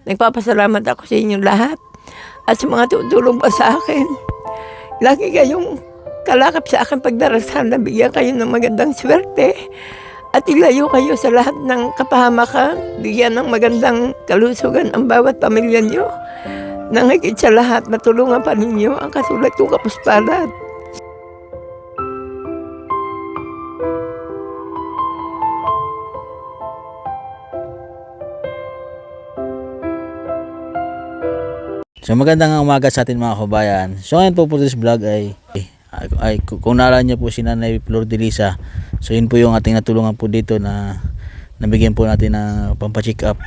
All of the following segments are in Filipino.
Nagpapasalamat ako sa inyo lahat at sa mga tutulong pa sa akin. Lagi kayong kalakap sa akin pagdarasal na bigyan kayo ng magandang swerte at ilayo kayo sa lahat ng kapahamakan, bigyan ng magandang kalusugan ang bawat pamilya nyo. Nang higit sa lahat, matulungan pa ninyo ang kasulat kong kapuspalad. So magandang umaga sa atin mga kabayan. So ngayon po this vlog ay kung naalala niyo po si Nanay Flor de Lisa. So yun po yung ating natulungan po dito na nabigyan po natin ng pampacheck up.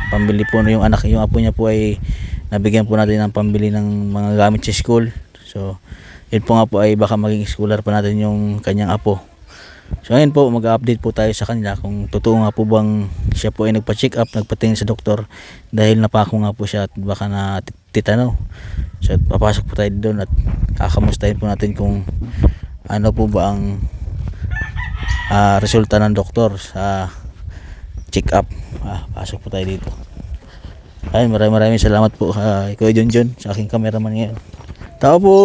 Pambili po yung anak, yung apo niya po ay nabigyan po natin ng pambili ng mga gamit sa school. So yun po nga po ay baka maging schooler pa natin yung kanyang apo. So ngayon po mag-update po tayo sa kanila kung totoo nga po bang siya po ay nagpa-check up, nagpatingin sa doktor dahil napako nga po siya at baka na titano. So papasok po tayo doon at kakamustahin po natin kung ano po ba ang resulta ng doktor sa check up. Pasok po tayo dito. Ayun, maraming salamat po Kuya Junjun sa aking cameraman ngayon. Tao po.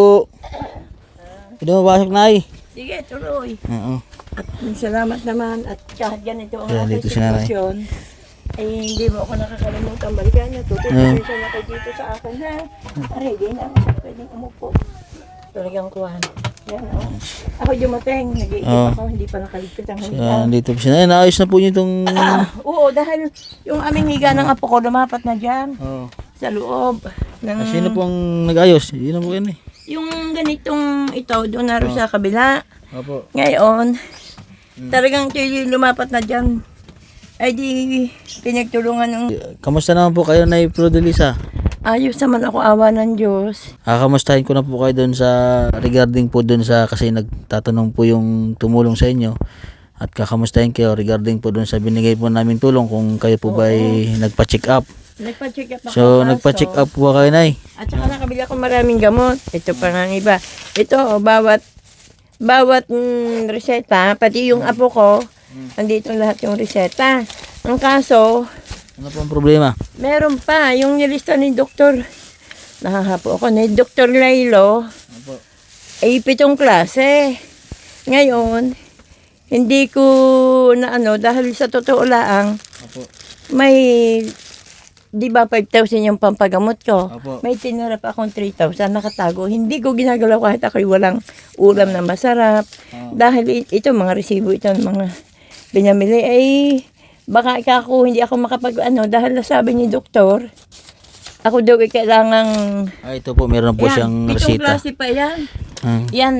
Pwede mo pasok, Nay? Sige, tuloy. Oo. At salamat naman at kahit ganito ang Kaya aking dito si Nanay. sitwasyon, ay hindi mo ako nakakalimutan balikan niya. Tutulungan na kayo dito sa akin, ha? Aray, di na ako siya pwedeng umupo. Talagang kuhan. Yan, oh. Ako dumating, nag-iikip ako, hindi pa nakaligpit ang higa. Dito po siya. Naayos na po niyo itong... Oo, dahil yung aming higa ng apo ko lumapat na dyan sa loob. Sino po ang nag-ayos? Yun na po yan eh. Yung ganitong ito, doon na rin sa kabila. Opo. Ngayon, talagang ito yung lumapat na dyan. Ay di, pinagtulungan ng... Kamusta naman po kayo, Nay Flor de Lisa? Ayos naman ako, awa ng Diyos. Kamustahin ko na po kayo doon sa regarding po doon sa kasi nagtatanong po yung tumulong sa inyo at kakamustahin kayo regarding po doon sa binigay po namin tulong kung kayo po ba ay nagpa-check up. Nagpa-check up ako. So nagpa-check up po kayo, Nay. At saka nakabili ako maraming gamot. Ito pa nga iba. Ito, bawat reseta, pati yung apo ko, andito lahat yung reseta. Ang kaso, Ano po ang problema? meron pa, yung nilista ni Doktor, nakahapo ako, ni Dr. Lailo, Opo. ay 7 klase. Ngayon, hindi ko na dahil sa totoo lang, Opo. may, di ba 5,000 yung pampagamot ko? Opo. May tinira pa akong 3,000 nakatago. Hindi ko ginagalaw kahit ako'y walang ulam na masarap. Dahil ito, mga resibo ito, mga binamili, ay baka hindi ako dahil nasabi ni doktor, ako daw ay kailangang... Ito po, meron po siyang resita. 7 klase pa yan. Yan,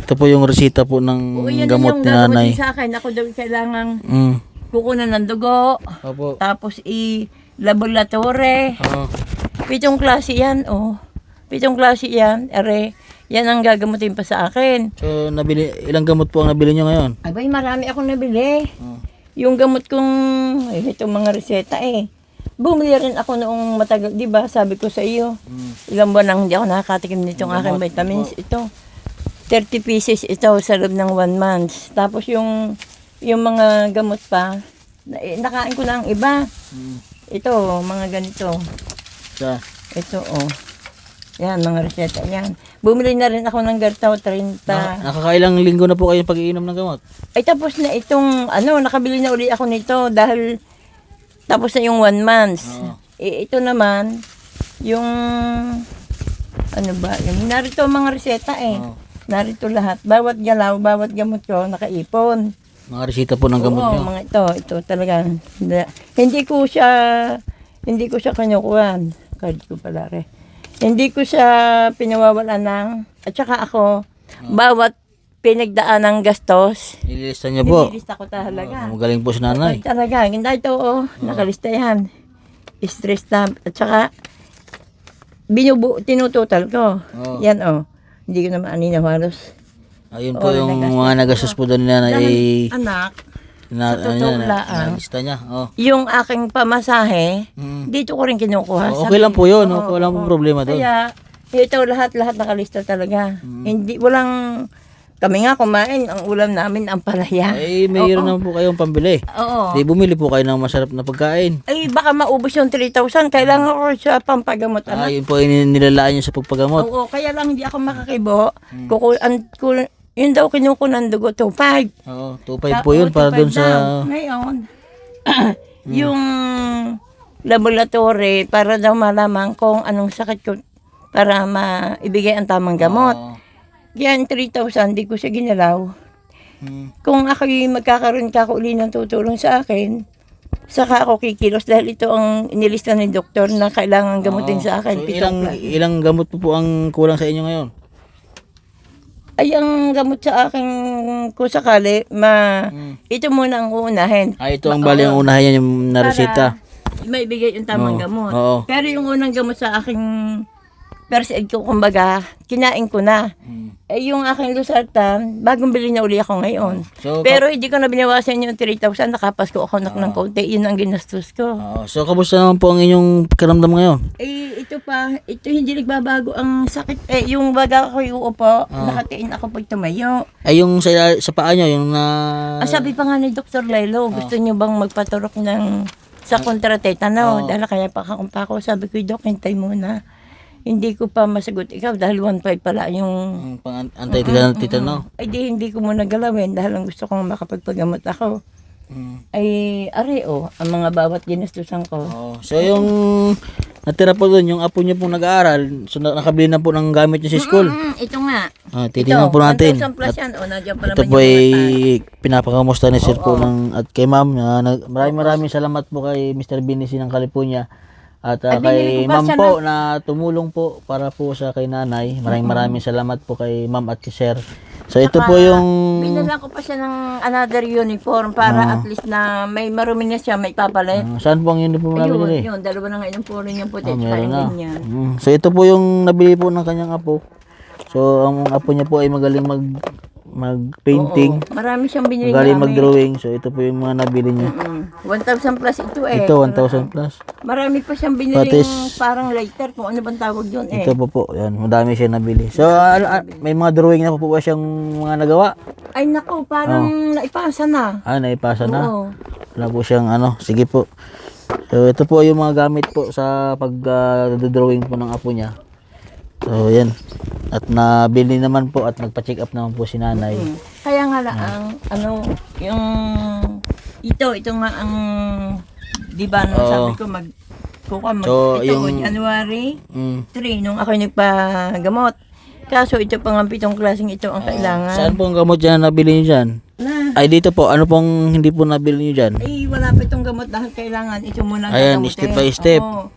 Ito po yung resita po ng yan gamot yung ni Nanay. gagawin sa akin. Ako daw ay kailangang Mm. kukunan ng dugo. Opo. Tapos laboratory. 7 klase yan, 7 klase yan. Yan ang gagamutin pa sa akin. So ilang gamot po ang nabili nyo ngayon? Abay, marami akong nabili. Yung gamot kong, itong mga reseta Bumili rin ako noong matagal, di ba? Sabi ko sa iyo, ilang buwan nang hindi ako nakakatikim nitong aking vitamins. Ito, 30 pieces ito sa loob ng 1 month. Tapos yung mga gamot pa, nakain ko na ang iba. Ito, mga ganito. Ito, yan, mga reseta yan. Bumili na rin ako ng Gartaw 30. Nakakailang linggo na po kayo pag-iinom ng gamot? Ay, tapos na itong, nakabili na uli ako nito dahil tapos na yung 1 month. Ito naman, yung, narito ang mga reseta Narito lahat. Bawat galaw, bawat gamot ko, nakaipon. Mga resita po ng gamot nyo? Oo, mga ito talaga. Hindi ko siya kinukuhan. Card ko pala Hindi ko siya pinawawalan ng, at saka ako, bawat pinagdaan ng gastos, Nililista niyo po? nililista ko talaga. Magaling po si Nanay. Talaga, hindi ito, nakalista yan. Stress na, at saka, tinutotal ko. Yan, hindi ko naman anina halos. Ayun po yung mga nagastos po doon ni Nanay. Anak, sa totoo lang, Lista niya. yung aking pamasahe, dito ko rin kinukuha. Okay lang po yun. Walang po problema doon. Kaya, ito lahat nakalista talaga. Hindi, walang kami nga kumain, ang ulam namin ang palaya. Ay, mayroon naman po kayong pambili. Oo. Di bumili po kayo ng masarap na pagkain. Ay, baka maubos yung 3,000. Kailangan ko sa pampagamot, Ah, anak. yun po ay nilalaan nyo sa pagpagamot. Oo, kaya lang hindi ako makakibo. Yun daw kinukunan dugo, 2,500. Oo, 2.5 po yun para 2,500 doon sa... daw. Ngayon, yung laboratory, para daw malaman kung anong sakit ko para maibigay ang tamang gamot. Oo. Yan, 3,000, di ko siya ginalaw. Kung ako'y magkakaroon ka uli ng tutulong sa akin, saka ako kikilos dahil ito ang inilista ng doktor na kailangan gamutin sa akin. So, ilang gamot po ang kulang sa inyo ngayon? Ay, ang gamot sa akin kung sakali, ito muna ang uunahin. Ah, ito ang bali ang unahin yan yung naresita. Para maibigay yung tamang gamot. Oo. Pero yung unang gamot sa aking first aid ko, kumbaga, kinain ko na. Eh, yung aking Losartan, bagong bili na uli ako ngayon. So, Pero hindi ko na binawasan yung 3,000, nakapas ko ako ng konti, yun ang ginastos ko. so kamusta naman po ang inyong pakiramdam ngayon? Eh, ito hindi nagbabago ang sakit. Eh, yung baga ko yung upo, nakatiin ako pag tumayo. Ay, yung sa paa nyo, yung na... Sabi pa nga ni Dr. Lelo, gusto niyo bang magpaturok sa kontratetano? Dahil kaya pa ako, sabi ko, Dok, hintay muna. Hindi ko pa masagot ikaw dahil 1.5 pala yung... Pang-anti-titano. Ay di, hindi ko muna galawin dahil ang gusto kong makapagpagamot ako. Ay, ang mga bawat ginastusan ko. So, yung natira po doon, yung apo niyo pong nag-aaral, so nakabili na po ng gamit niyo sa school. Ito nga. Titingnan po natin. 1,000 plus yan. Nandiyan pa Ito naman po yung ay mga pinapakamusta ni Sir po at kay Ma'am. Maraming salamat po kay Mr. Binisi ng California. At kay binili ko pa Ma'am siya po na tumulong po para po sa kay Nanay. Maraming salamat po kay Ma'am at si Sir. So ito po yung... Binala ko pa siya ng another uniform para at least na may marumi na siya, may papalit. Saan po ang uniform na binili? Yun, dalawa na nga yung puro niyang puti. Meron na. Ganyan. So ito po yung nabili po ng kanyang apo. So ang apo niya po ay magaling mag-painting. Marami siyang binili Magaling namin. mag-drawing. So ito po yung mga nabili niya. 1,000 plus ito eh. Ito 1,000 plus. Marami pa siyang binili parang lighter, kung ano bang tawag yun eh. Ito po. Yan, madami siya nabili. So may mga drawing na po ba siyang mga nagawa? Ay nako, parang naipasa na. Naipasa na. Oo. Wala po siyang sige po. So ito po yung mga gamit po sa pag-drawing po ng apo niya. So yan. At nabili naman po at nagpa-check up naman po si Nanay. Kaya nga lang, yung ito nga ang, di ba, sabi ko So, ito, yung- January 3, nung ako nagpagamot. Kaso ito pang ang 7 klaseng ito ang kailangan. Saan po ang gamot dyan na nabili niyo dyan? Ay dito po, ano pong hindi po nabili niyo dyan? Eh, wala pa itong gamot dahil kailangan ito muna Ayan, gagamutin. step by step. Oo.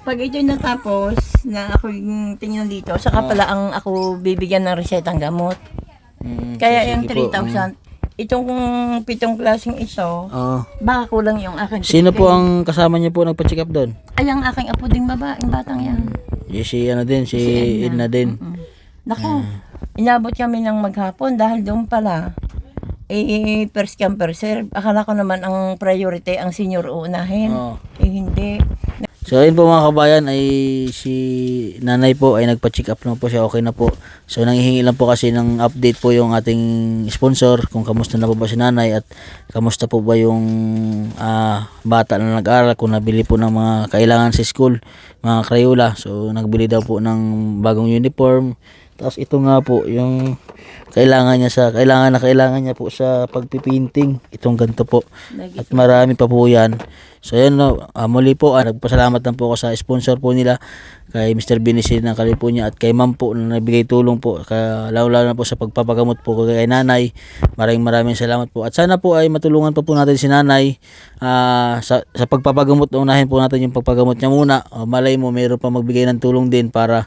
Pag ito'y natapos, na ako yung tingnan dito, saka pala ang ako bibigyan ng resetang gamot. Kaya yung 3,000, itong 7 klaseng ito, baka kulang yung akin. Sino po ang kasama niyo po nagpa-check up doon? Ay, ang aking apo ding babaeng batang yan. Si Edna din. Naku, inabot kami ng maghapon dahil doon pala. First come first serve. Akala ko naman ang priority ang senior uunahin. Hindi. So ayun po mga kabayan ay si Nanay po ay nagpa-check up na po siya, okay na po. So nanghihingi lang po kasi ng update po yung ating sponsor kung kamusta na po ba si Nanay at kamusta po ba yung bata na nag-aral, kung nabili po ng mga kailangan sa school, mga Crayola. So nagbili daw po ng bagong uniform. Tapos ito nga po yung kailangan niya po sa pagpipinting, itong ganito po. At marami pa po yan. So yan muli po nagpasalamat lang po ako sa sponsor po nila, kay Mr. Binisi ng California at kay Ma'am po na nagbigay tulong po, lalo na po sa pagpapagamot po kay Nanay. Maraming salamat po at sana po ay matulungan pa po natin si Nanay sa pagpapagamot. Unahin po natin yung pagpagamot niya muna. Malay mo mayroon pa magbigay ng tulong din para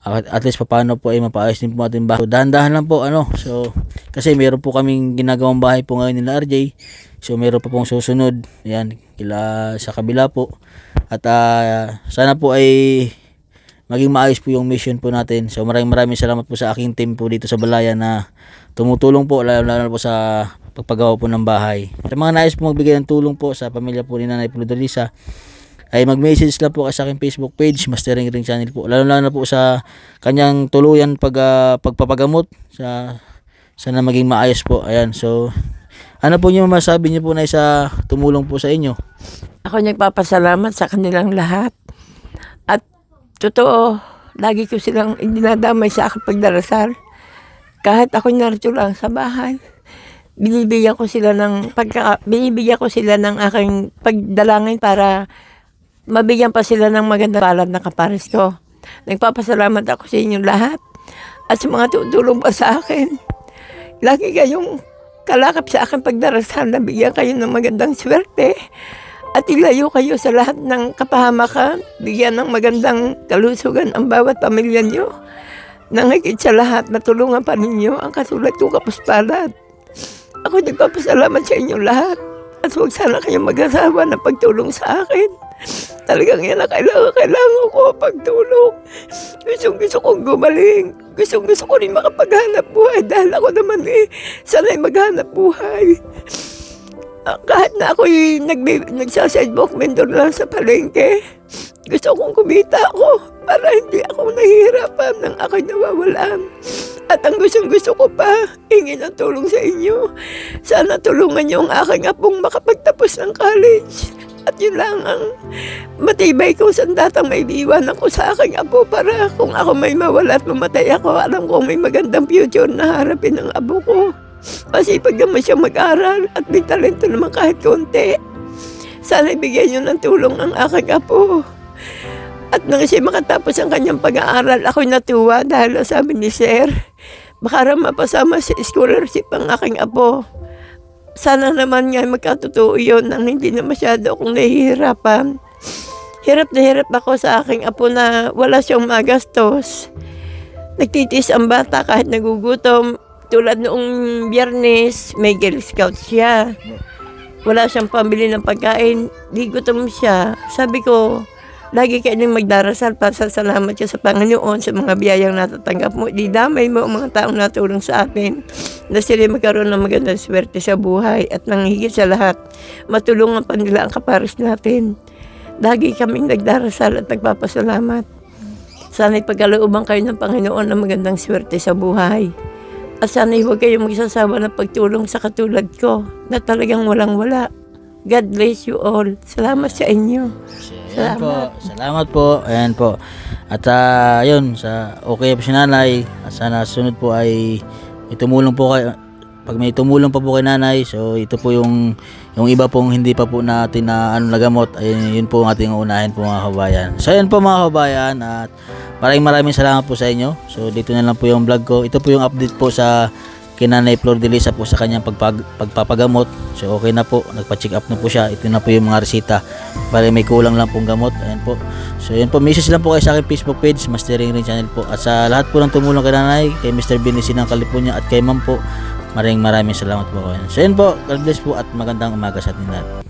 at least paano po ay mapaayos din po natin bahay. So, dahan-dahan lang po so kasi meron po kaming ginagawang bahay po ngayon nila RJ. So meron pa pong susunod. Yan, sa kabila po. At sana po ay maging maayos po yung mission po natin. So maraming salamat po sa aking team po dito sa Balaya na tumutulong po lalo po sa pagpagawa po ng bahay. Sa mga nais po magbigay ng tulong po sa pamilya po ni Nanay Flordelisa, ay mag-message lang po sa aking Facebook page, Master Ring Channel po. Lalo na po sa kanyang tuluyan pagpapagamot sa sana maging maayos po. Ayan, so ano po yung masabi niyo po na isa tumulong po sa inyo? Ako nagpapasalamat sa kanilang lahat. At totoo, lagi ko silang dinadamay sa aking pagdarasal. Kahit ako narito lang sa bahay, binibigyan ko sila ng aking pagdalangin para mabigyan pa sila ng magandang palad na kapares ko. Nagpapasalamat ako sa inyong lahat at sa mga tutulong pa sa akin. Lagi kayong kalakap sa aking pagdarasal na bigyan kayo ng magandang swerte at ilayo kayo sa lahat ng kapahamakan, bigyan ng magandang kalusugan ang bawat pamilya niyo. Nang higit sa lahat, matulungan pa ninyo ang kasulat kong kapuspalan. Ako nagpapasalamat sa inyong lahat at huwag sana kayong mag-asawa na pagtulong sa akin. Talagang yan na kailangan ko pagtulong. Gusto kong gumaling. Gusto ko rin makapaghanap buhay dahil ako naman sanay maghanap buhay. Kahit na ako'y nagsasidewalk vendor lang sa palengke, gusto kong kumita ako para hindi ako nahihirapan ng ako'y nawawalan. At ang gusto ko pa, hingin ang tulong sa inyo. Sana tulungan niyo ang aking apong makapagtapos ng college. At yun lang ang matibay ko sandatang may iiwanan ko sa aking apo para kung ako may mawala at mamatay ako, alam kong may magandang future na harapin ng apo ko. Masipag naman siya mag-aral at may talento naman kahit konti. Sana ibigyan niyo ng tulong ang aking apo. At nang siya makatapos ang kanyang pag-aaral, ako'y natuwa dahil sabi ni Sir, baka raw mapasama sa scholarship ang aking apo. Sana naman nga magkatotoo yun nang hindi na masyado akong nahihirapan. Hirap na hirap ako sa aking apo na wala siyang magastos. Nagtitis ang bata kahit nagugutom. Tulad noong Biyernes, may Girl Scout siya. Wala siyang pambili ng pagkain. Di gutom siya. Sabi ko, lagi kayo nang magdarasal para sa salamat ka sa Panginoon sa mga biyayang natatanggap mo. Di damay mo ang mga taong natulong sa atin na sila magkaroon ng magandang swerte sa buhay at nang higit sa lahat, matulungan pa nila ang kapares natin. Lagi kaming nagdarasal at nagpapasalamat. Sana'y pagkalooban kayo ng Panginoon ng magandang swerte sa buhay. At sana'y huwag kayong magsasawa ng pagtulong sa katulad ko na talagang walang-wala. God bless you all. Salamat sa inyo. Ayan po, salamat po. Ayan po. At yun, okay po si nanay. At sana sunod po ay itumulong po kayo. Pag may tumulong pa po kay nanay, so ito po yung iba pong hindi pa po natin na nagamot, ay yun po ang ating unahin po mga kabayan. So ayan po mga kabayan, at maraming salamat po sa inyo. So dito na lang po yung vlog ko. Ito po yung update po sa Nanay Flor de Lisa po sa kanyang pagpapagamot. So okay na po, nagpa-check up na po siya. Ito na po yung mga resita para may kulang lang pong gamot. Ayan po. So ayan po, message lang po kayo sa aking Facebook page, Mastering Ring Channel po. At sa lahat po ng tumulong kay nanay, kay Mr. Binisin ng California at kay ma'am po, maraming salamat po. So ayan po, God bless po at magandang umaga sa ating lahat.